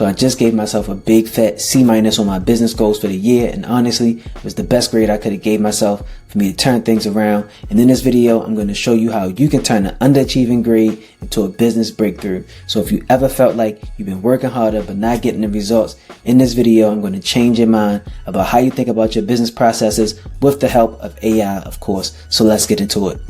So I just gave myself a big fat C- on my business goals for the year. And honestly, it was the best grade I could have gave myself for me to turn things around. And in this video, I'm going to show you how you can turn an underachieving grade into a business breakthrough. So if you ever felt like you've been working harder but not getting the results, in this video, I'm going to change your mind about how you think about your business processes with the help of AI, of course. So let's get into it.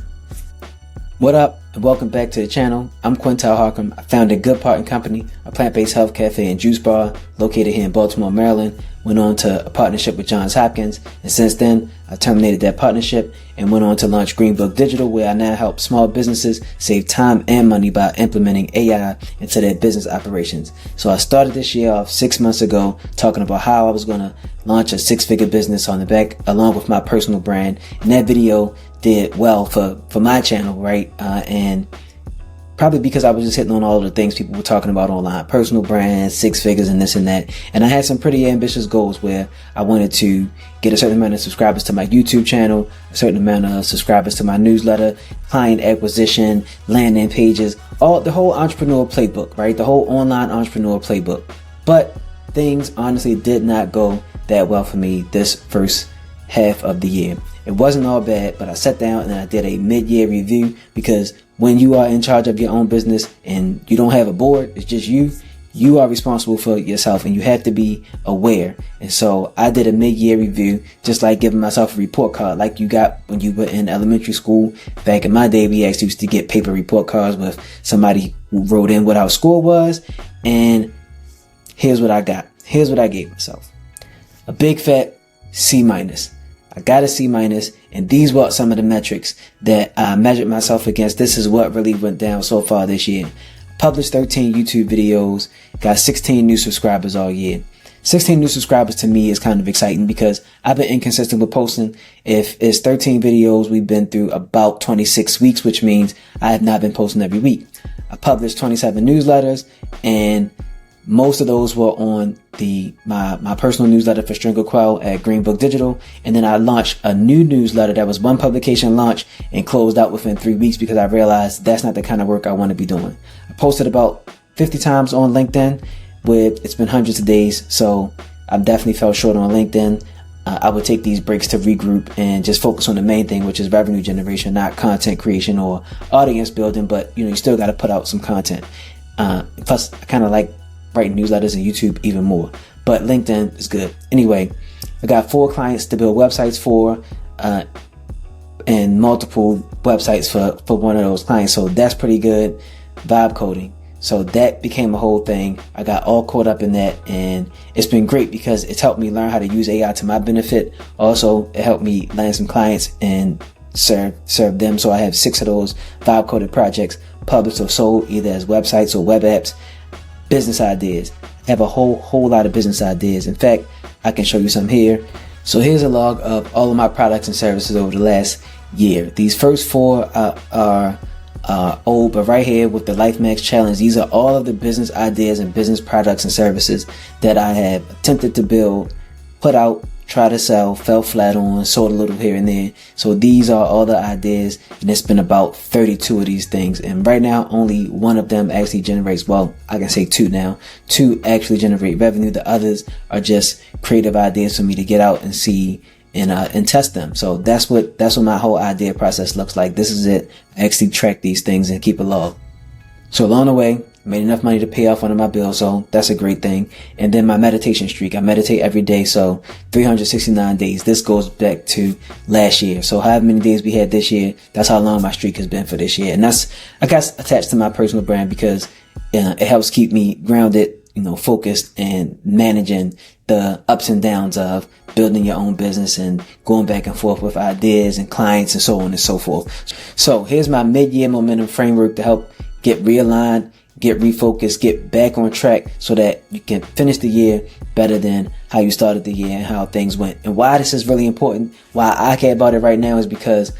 What up, and welcome back to the channel. I'm Quintel Harcum. I founded Good Part & Company, a plant-based health cafe and juice bar located here in Baltimore, Maryland. Went on to a partnership with Johns Hopkins, and since then I terminated that partnership and went on to launch Green Book Digital, where I now help small businesses save time and money by implementing AI into their business operations. So I started this year off 6 months ago talking about how I was going to launch a 6-figure business on the back along with my personal brand, and that video did well for my channel, right? And probably because I was just hitting on all of the things people were talking about online, personal brand, 6 figures and this and that. And I had some pretty ambitious goals where I wanted to get a certain amount of subscribers to my YouTube channel, a certain amount of subscribers to my newsletter, client acquisition, landing pages, the whole entrepreneur playbook, right? The whole online entrepreneur playbook. But things honestly did not go that well for me this first half of the year. It wasn't all bad, but I sat down and I did a mid-year review, because when you are in charge of your own business and you don't have a board, it's just you are responsible for yourself and you have to be aware. And so I did a mid-year review, just like giving myself a report card like you got when you were in elementary school. Back in my day, we actually used to get paper report cards with somebody who wrote in what our score was. And here's what I got. Here's what I gave myself. A big fat C-. I got a C-, and these were some of the metrics that I measured myself against. This is what really went down so far this year. Published 13 YouTube videos, got 16 new subscribers all year. 16 new subscribers to me is kind of exciting because I've been inconsistent with posting. If it's 13 videos, we've been through about 26 weeks, which means I have not been posting every week. I published 27 newsletters, and most of those were on my personal newsletter for String or Quell at Green Book Digital. And then I launched a new newsletter that was one publication launch and closed out within 3 weeks because I realized that's not the kind of work I want to be doing. I posted about 50 times on LinkedIn, it's been hundreds of days. So I definitely fell short on LinkedIn. I would take these breaks to regroup and just focus on the main thing, which is revenue generation, not content creation or audience building. But you still got to put out some content. Plus, I kind of like writing newsletters and YouTube even more, but LinkedIn is good. Anyway, I got 4 clients to build websites for, and multiple websites for one of those clients. So that's pretty good. Vibe coding. So that became a whole thing. I got all caught up in that, and it's been great because it's helped me learn how to use AI to my benefit. Also, it helped me land some clients and serve them. So I have 6 of those vibe coded projects published or sold either as websites or web apps. Business ideas. I have a whole lot of business ideas. In fact, I can show you some here. So here's a log of all of my products and services over the last year. These first 4 are old, but right here with the Life Max Challenge, these are all of the business ideas and business products and services that I have attempted to build, put out, try to sell, fell flat on, sold a little here and there. So these are all the ideas, and it's been about 32 of these things. And right now, only one of them actually generates, well, I can say 2 now. 2 actually generate revenue. The others are just creative ideas for me to get out and see and test them. So that's what my whole idea process looks like. This is it. I actually track these things and keep a log. So along the way, made enough money to pay off one of my bills, so that's a great thing. And then my meditation streak, I meditate every day, so 369 days. This goes back to last year. So however many days we had this year, that's how long my streak has been for this year. And that's, I guess, attached to my personal brand because it helps keep me grounded, focused, and managing the ups and downs of building your own business and going back and forth with ideas and clients and so on and so forth. So here's my mid-year momentum framework to help get realigned, get refocused, get back on track so that you can finish the year better than how you started the year and how things went. And why this is really important, why I care about it right now, is because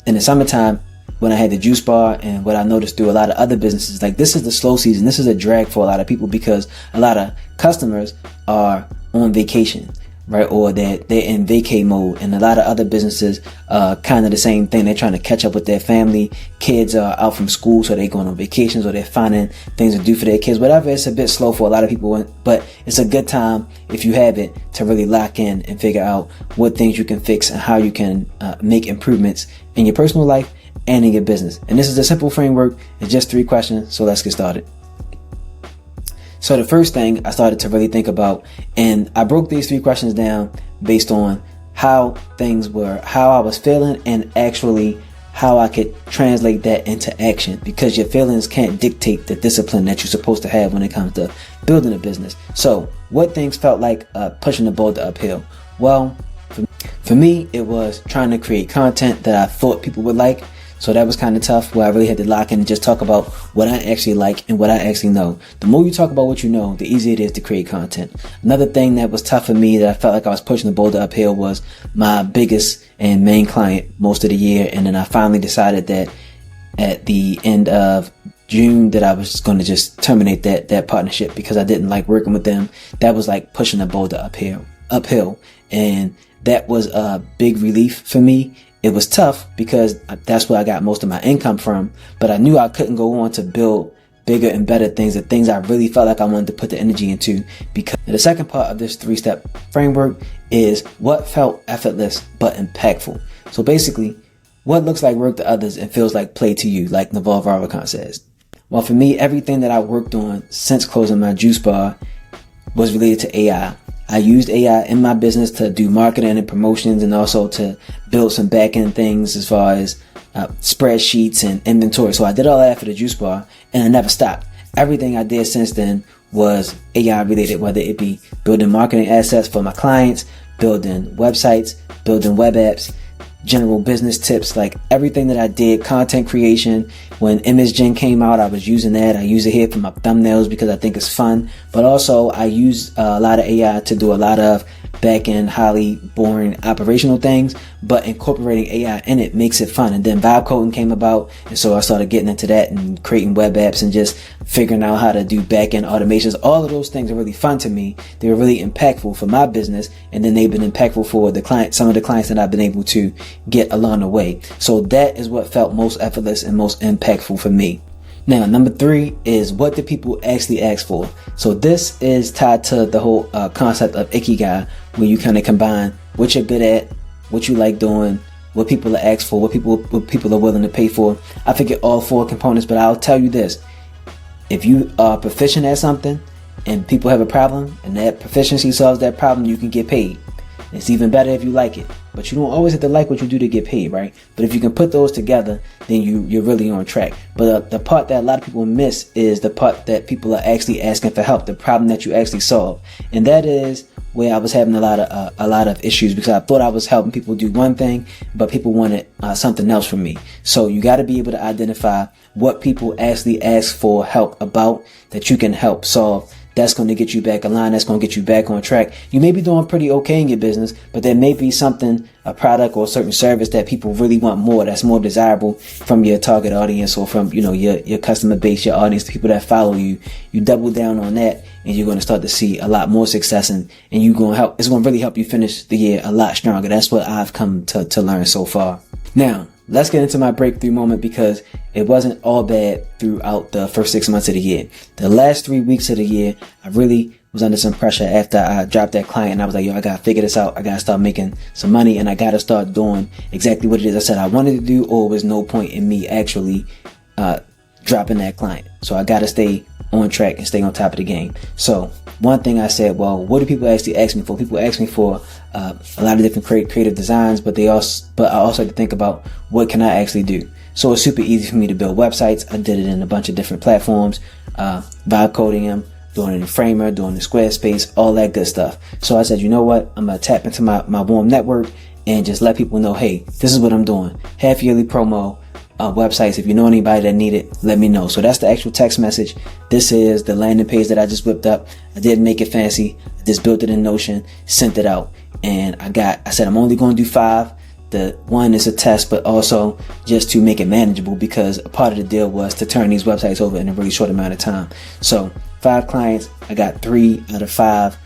in the summertime, when I had the juice bar, and what I noticed through a lot of other businesses, like this is the slow season. This is a drag for a lot of people because a lot of customers are on vacation. right? Or they're in vacay mode. And a lot of other businesses, kind of the same thing. They're trying to catch up with their family. Kids are out from school, so they're going on vacations, or they're finding things to do for their kids. Whatever, it's a bit slow for a lot of people, but it's a good time, if you have it, to really lock in and figure out what things you can fix and how you can make improvements in your personal life and in your business. And this is a simple framework. It's just 3 questions. So let's get started. So the first thing I started to really think about, and I broke these 3 questions down based on how things were, how I was feeling, and actually how I could translate that into action, because your feelings can't dictate the discipline that you're supposed to have when it comes to building a business. So what things felt like pushing the boulder uphill? Well, for me, it was trying to create content that I thought people would like. So that was kind of tough, where I really had to lock in and just talk about what I actually like and what I actually know. The more you talk about what you know, the easier it is to create content. Another thing that was tough for me, that I felt like I was pushing the boulder uphill, was my biggest and main client most of the year. And then I finally decided that at the end of June that I was going to just terminate that partnership, because I didn't like working with them. That was like pushing the boulder uphill. And that was a big relief for me. It was tough because that's where I got most of my income from, but I knew I couldn't go on to build bigger and better things, the things I really felt like I wanted to put the energy into. Because the second part of this 3-step framework is what felt effortless but impactful. So basically, what looks like work to others and feels like play to you, like Naval Ravikant says. Well, for me, everything that I worked on since closing my juice bar was related to AI. I used AI in my business to do marketing and promotions, and also to build some back-end things as far as spreadsheets and inventory. So I did all that for the juice bar, and I never stopped. Everything I did since then was AI related, whether it be building marketing assets for my clients, building websites, building web apps, general business tips, like everything that I did, content creation. When ImageGen came out, I was using that. I use it here for my thumbnails because I think it's fun, but also I use a lot of AI to do a lot of back-end, highly boring operational things, but incorporating AI in it makes it fun. And then vibe coding came about, and so I started getting into that and creating web apps and just figuring out how to do back-end automations. All of those things are really fun to me. They were really impactful for my business, and then they've been impactful for the client, some of the clients that I've been able to get along the way. So that is what felt most effortless and most impactful for me. Now, number 3 is, what do people actually ask for? So this is tied to the whole concept of Ikigai, where you kind of combine what you're good at, what you like doing, what people are asked for, what people are willing to pay for. I forget all 4 components, but I'll tell you this. If you are proficient at something and people have a problem, and that proficiency solves that problem, you can get paid. It's even better if you like it, but you don't always have to like what you do to get paid, right? But if you can put those together, then you're really on track. But the part that a lot of people miss is the part that people are actually asking for help, the problem that you actually solve. And that is where I was having a lot of issues, because I thought I was helping people do one thing, but people wanted something else from me. So you got to be able to identify what people actually ask for help about, that you can help solve. That's going to get you back aligned. That's going to get you back on track. You may be doing pretty okay in your business, but there may be something, a product or a certain service that people really want more, that's more desirable from your target audience, or from, your customer base, your audience, the people that follow you. You double down on that, and you're going to start to see a lot more success, and you're going to help. It's going to really help you finish the year a lot stronger. That's what I've come to learn so far. Now, let's get into my breakthrough moment, because it wasn't all bad throughout the first 6 months of the year. The last 3 weeks of the year, I really was under some pressure after I dropped that client, and I was like, I gotta figure this out. I gotta start making some money, and I gotta start doing exactly what it is I said I wanted to do, or was no point in me actually dropping that client. So I gotta stay on track and stay on top of the game. So one thing I said, well, what do people actually ask me for? People ask me for a lot of different creative designs, but I also have to think about, what can I actually do? So it's super easy for me to build websites. I did it in a bunch of different platforms, vibe coding them, doing it in Framer, doing it in Squarespace, all that good stuff. So I said, you know what? I'm going to tap into my warm network and just let people know, hey, this is what I'm doing. Half yearly promo, websites. If you know anybody that need it, let me know. So that's the actual text message. This is the landing page that I just whipped up. I didn't make it fancy. I just built it in Notion, sent it out. And I said, I'm only going to do 5. The one is a test, but also just to make it manageable, because a part of the deal was to turn these websites over in a really short amount of time. So 5 clients, I got 3 out of 5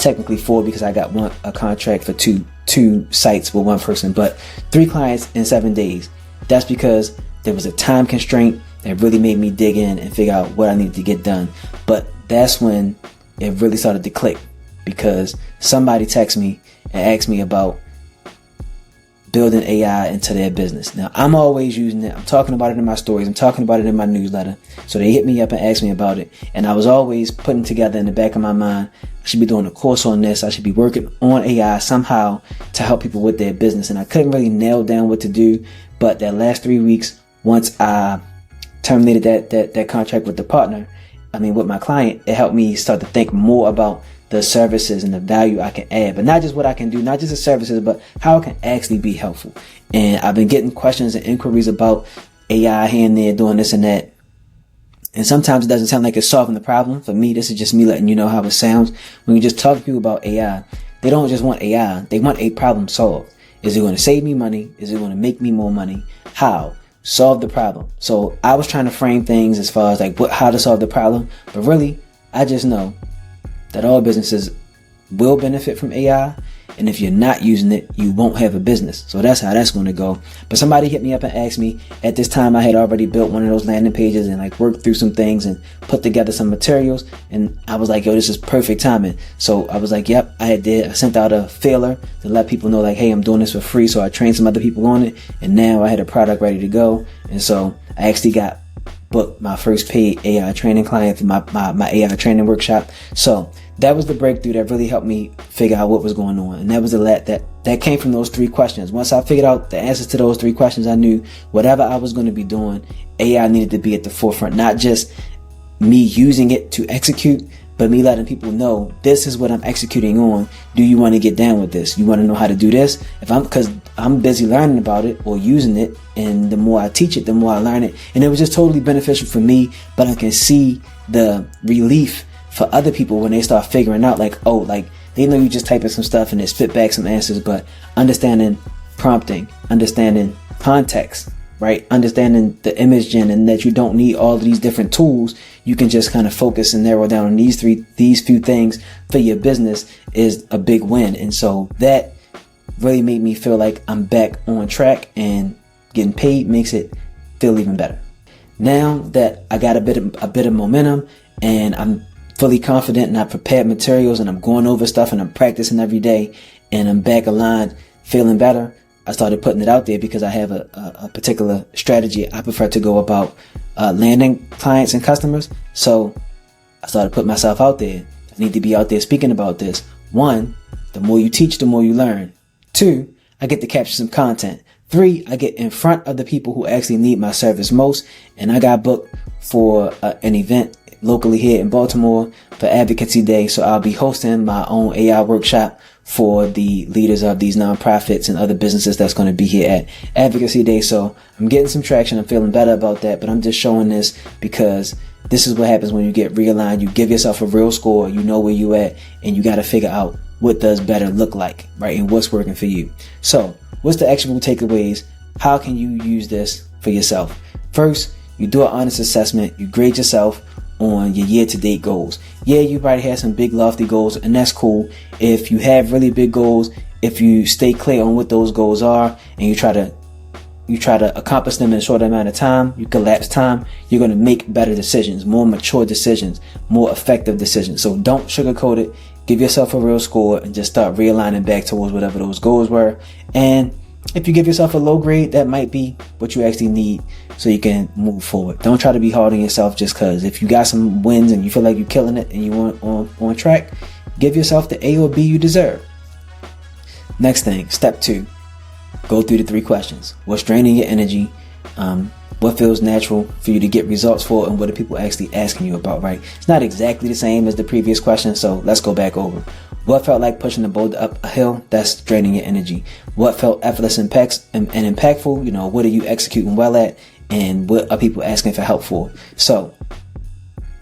technically 4 because I got a contract for two sites with one person, but 3 clients in 7 days. That's because there was a time constraint that really made me dig in and figure out what I needed to get done. But that's when it really started to click, because somebody texted me and asked me about building AI into their business. Now, I'm always using it. I'm talking about it in my stories. I'm talking about it in my newsletter. So they hit me up and asked me about it. And I was always putting together in the back of my mind, I should be doing a course on this. I should be working on AI somehow to help people with their business. And I couldn't really nail down what to do. But that last 3 weeks, once I terminated that contract with with my client, it helped me start to think more about the services and the value I can add, but not just what I can do, not just the services, but how it can actually be helpful. And I've been getting questions and inquiries about AI here and there, doing this and that. And sometimes it doesn't sound like it's solving the problem. For me, this is just me letting you know how it sounds. When you just talk to people about AI, they don't just want AI. They want a problem solved. Is it going to save me money? Is it going to make me more money? How? Solve the problem. So I was trying to frame things as far as how to solve the problem. But really, I just know that all businesses will benefit from AI. And if you're not using it, you won't have a business. So that's how that's going to go. But somebody hit me up and asked me. At this time, I had already built one of those landing pages and worked through some things and put together some materials. And I was like, yo, this is perfect timing. So I was like, yep, I sent out a feeler to let people know hey, I'm doing this for free. So I trained some other people on it. And now I had a product ready to go. And so I actually booked my first paid AI training client for my AI training workshop. So that was the breakthrough that really helped me figure out what was going on. And that was that came from those 3 questions. Once I figured out the answers to those 3 questions, I knew whatever I was going to be doing, AI needed to be at the forefront, not just me using it to execute, but me letting people know this is what I'm executing on. Do you want to get down with this? You want to know how to do this? Because I'm busy learning about it or using it. And the more I teach it, the more I learn it. And it was just totally beneficial for me, but I can see the relief for other people when they start figuring out they know you just type in some stuff and it spit back some answers, but understanding prompting, understanding context, right? Understanding the image gen, and that you don't need all of these different tools. You can just kind of focus and narrow down on these few things for your business is a big win. And so that really made me feel like I'm back on track, and getting paid makes it feel even better. Now that I got a bit of momentum and I'm fully confident and I prepared materials and I'm going over stuff and I'm practicing every day and I'm back aligned, feeling better, I started putting it out there because I have a particular strategy I prefer to go about landing clients and customers. So I started putting myself out there. I need to be out there speaking about this. 1, the more you teach, the more you learn. 2, I get to capture some content. 3, I get in front of the people who actually need my service most. And I got booked for an event locally here in Baltimore for Advocacy Day. So I'll be hosting my own AI workshop for the leaders of these nonprofits and other businesses that's going to be here at Advocacy Day. So I'm getting some traction. I'm feeling better about that, but I'm just showing this because this is what happens when you get realigned. You give yourself a real score. You know where you at, and you got to figure out what does better look like, right? And what's working for you. So what's the actionable takeaways? How can you use this for yourself? First, you do an honest assessment. You grade yourself on your year-to-date goals. Yeah, you probably have some big lofty goals, and that's cool. If you have really big goals, if you stay clear on what those goals are and you try to accomplish them in a short amount of time, you collapse time, you're going to make better decisions, more mature decisions, more effective decisions. So don't sugarcoat it. Give yourself a real score and just start realigning back towards whatever those goals were. And if you give yourself a low grade, that might be what you actually need so you can move forward. Don't try to be hard on yourself just because. If you got some wins and you feel like you're killing it and you want on track, give yourself the A or B you deserve. Next thing, step 2, go through the 3 questions. What's draining your energy? What feels natural for you to get results for, and what are people actually asking you about, right? It's not exactly the same as the previous question, so let's go back over. What felt like pushing the boulder up a hill? That's draining your energy. What felt effortless and impactful? What are you executing well at, and what are people asking for help for? So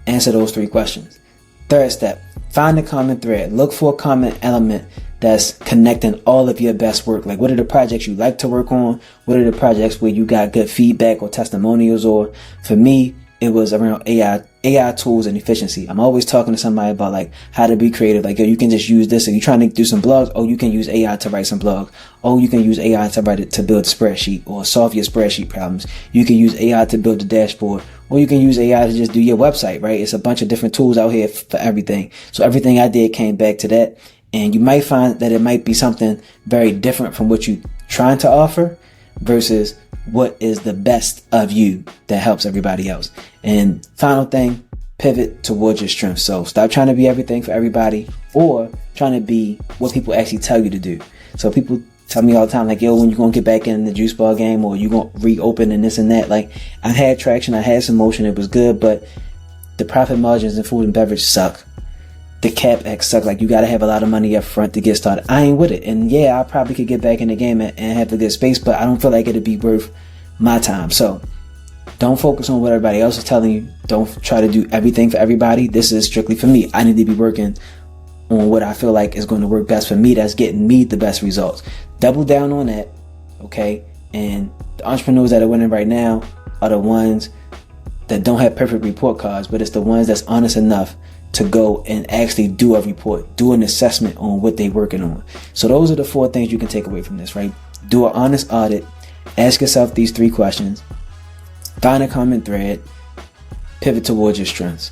answer those 3 questions. Third step, find a common thread. Look for a common element that's connecting all of your best work. Like, what are the projects you like to work on? What are the projects where you got good feedback or testimonials? Or for me, it was around AI tools and efficiency. I'm always talking to somebody about like how to be creative. Like, yo, you can just use this. If you're trying to do some blogs, oh, you can use AI to write some blogs. Oh, you can use AI to build a spreadsheet or solve your spreadsheet problems. You can use AI to build a dashboard, or you can use AI to just do your website, right? It's a bunch of different tools out here for everything. So everything I did came back to that. And you might find that it might be something very different from what you're trying to offer versus what is the best of you that helps everybody else. And final thing, pivot towards your strengths. So stop trying to be everything for everybody or trying to be what people actually tell you to do. So people tell me all the time, like, yo, when you gonna get back in the juice bar game, or you gonna reopen and this and that. Like, I had traction, I had some motion, it was good, but the profit margins in food and beverage suck. The CapEx suck. Like, you gotta have a lot of money up front to get started. I ain't with it. And yeah, I probably could get back in the game and have a good space, but I don't feel like it'd be worth my time. So don't focus on what everybody else is telling you. Don't try to do everything for everybody. This is strictly for me. I need to be working on what I feel like is going to work best for me, that's getting me the best results. Double down on that, okay? And the entrepreneurs that are winning right now are the ones that don't have perfect report cards, but it's the ones that's honest enough to go and actually do a report, do an assessment on what they're working on. So those are the 4 things you can take away from this, right? Do an honest audit, ask yourself these 3 questions, find a common thread, pivot towards your strengths.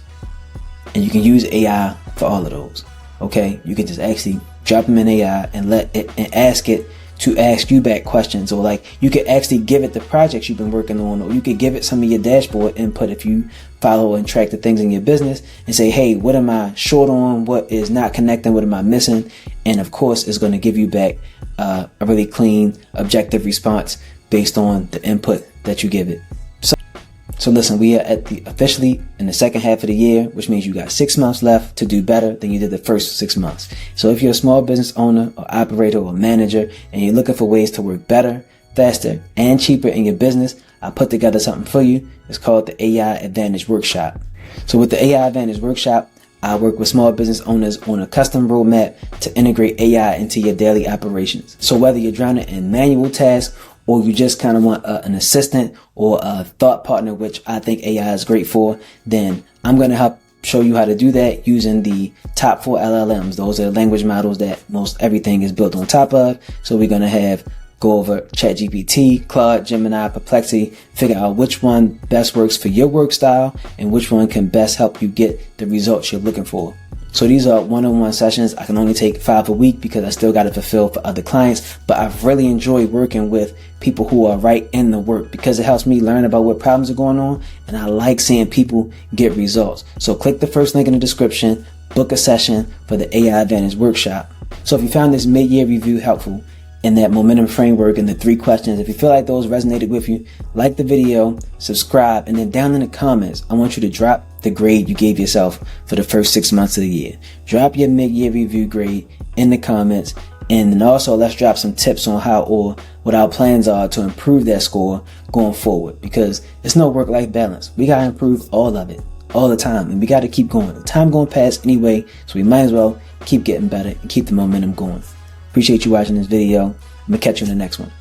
And you can use AI for all of those, okay? You can just actually drop them in AI and let it and ask it to ask you back questions, or like you could actually give it the projects you've been working on, or you could give it some of your dashboard input if you follow and track the things in your business and say, hey, what am I short on? What is not connecting? What am I missing? And of course, it's going to give you back a really clean, objective response based on the input that you give it. So listen, we are officially in the second half of the year, which means you got 6 months left to do better than you did the first 6 months. So if you're a small business owner or operator or manager and you're looking for ways to work better, faster, and cheaper in your business, I put together something for you. It's called the AI Advantage Workshop. So with the AI Advantage Workshop, I work with small business owners on a custom roadmap to integrate AI into your daily operations. So whether you're drowning in manual tasks or you just kind of want an assistant or a thought partner, which I think AI is great for, then I'm going to help show you how to do that using the top 4 LLMs. Those are the language models that most everything is built on top of. So we're going to go over ChatGPT, Claude, Gemini, Perplexity, figure out which one best works for your work style and which one can best help you get the results you're looking for. So these are one-on-one sessions. I can only take 5 a week because I still got to fulfill for other clients, but I've really enjoyed working with people who are right in the work because it helps me learn about what problems are going on, and I like seeing people get results. So click the first link in the description, book a session for the AI Advantage Workshop. So if you found this mid-year review helpful in that momentum framework and the 3 questions, if you feel like those resonated with you, like the video, subscribe, and then down in the comments, I want you to drop the grade you gave yourself for the first 6 months of the year. Drop your mid-year review grade in the comments, and then also let's drop some tips on how or what our plans are to improve that score going forward, because it's no work-life balance. We got to improve all of it, all the time, and we got to keep going. The time going past anyway, so we might as well keep getting better and keep the momentum going. Appreciate you watching this video. I'm going to catch you in the next one.